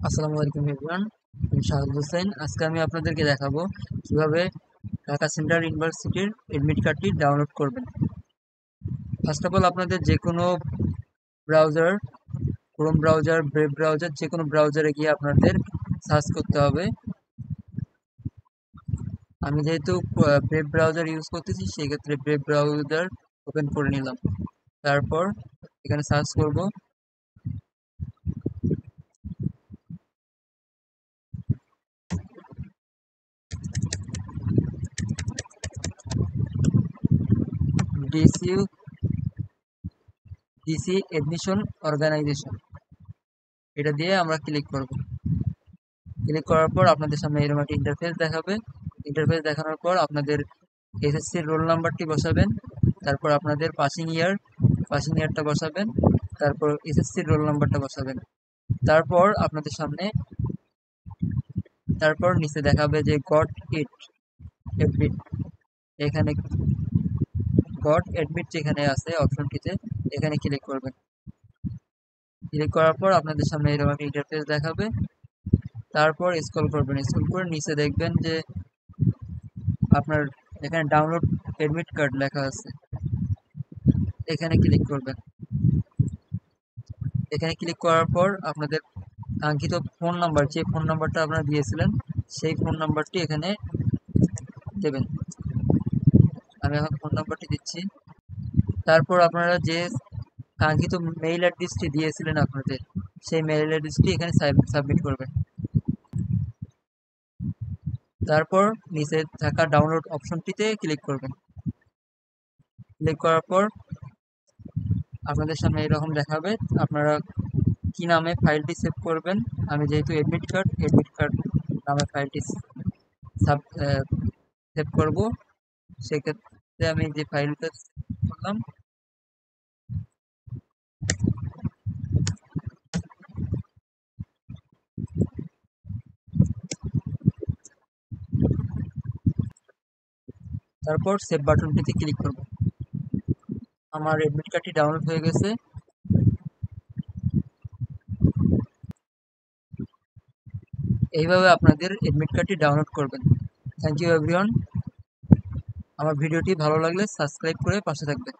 আসসালামু আলাইকুম এভরিওয়ান। আমি শাহাদ হোসেন। আজকে আমি আপনাদেরকে দেখাবো কিভাবে ঢাকা সেন্ট্রাল ইউনিভার্সিটির এডমিট কার্ডটি ডাউনলোড করবেন। ফার্স্ট অফ অল আপনাদের যে কোনো browser, Chrome browser, brave browser, যে কোনো ব্রাউজারে গিয়ে আপনাদের সার্চ করতে হবে। আমি যেহেতু ব্রেভ ব্রাউজার ইউজ করতেছি, সেই ক্ষেত্রে ব্রেভ ব্রাউজার ওপেন করে নিলাম। তারপর এখানে সার্চ করব ডিসইউ ডিসি এডমিশন অর্গানাইজেশন। এটা দিয়ে আমরা ক্লিক করব। ক্লিক করার পর আপনাদের সামনে এরকম একটা ইন্টারফেস দেখাবে। ইন্টারফেস দেখানোর পর আপনাদের এসএসসির রোল নাম্বারটি বসাবেন, তারপর আপনাদের পাসিং ইয়ারটা বসাবেন, তারপর এসএসসির রোল নাম্বারটা বসাবেন। তারপর আপনাদের সামনে তারপর নিচে দেখাবে যে গট ইট এডমিট। এখানে গট এডমিট যেখানে আছে অপশনটিতে, এখানে ক্লিক করবেন। ক্লিক করার পর আপনাদের সামনে এরকম একটা ইন্টারফেস দেখাবে। তারপর স্ক্রল করবেন, স্ক্রল করে নিচে দেখবেন যে আপনার এখানে ডাউনলোড এডমিট কার্ড লেখা আছে, এখানে ক্লিক করবেন। এখানে ক্লিক করার পর আপনাদের কাঙ্ক্ষিত ফোন নাম্বার, যে ফোন নাম্বারটা আপনারা দিয়েছিলেন, সেই ফোন নাম্বারটি এখানে দেবেন। আমি এখন ফোন নাম্বারটি দিচ্ছি। তারপর আপনারা যে কাঙ্ক্ষিত মেইল অ্যাড্রেসটি দিয়েছিলেন আপনাদের, সেই মেইল অ্যাড্রেসটি এখানে সাবমিট করবেন। তারপর নিচে থাকা ডাউনলোড অপশনটিতে ক্লিক করবেন। ক্লিক করার পর আপনাদের সামনে এরকম দেখাবে আপনারা কি নামে ফাইলটি সেভ করবেন। আমি যেহেতু এডমিট কার্ড নামে ফাইলটি সেভ করব, সেক্ষেত্রে আমি যে ফাইলটা সেভ করলাম, তারপর সেভ বাটনটিতে ক্লিক করব। আমার এডমিট কার্ডটি ডাউনলোড হয়ে গেছে। এইভাবে আপনাদের এডমিট কার্ডটি ডাউনলোড করবেন। Thank you everyone. আমার ভিডিওটি ভালো লাগলে সাবস্ক্রাইব করে পাশে থাকবেন।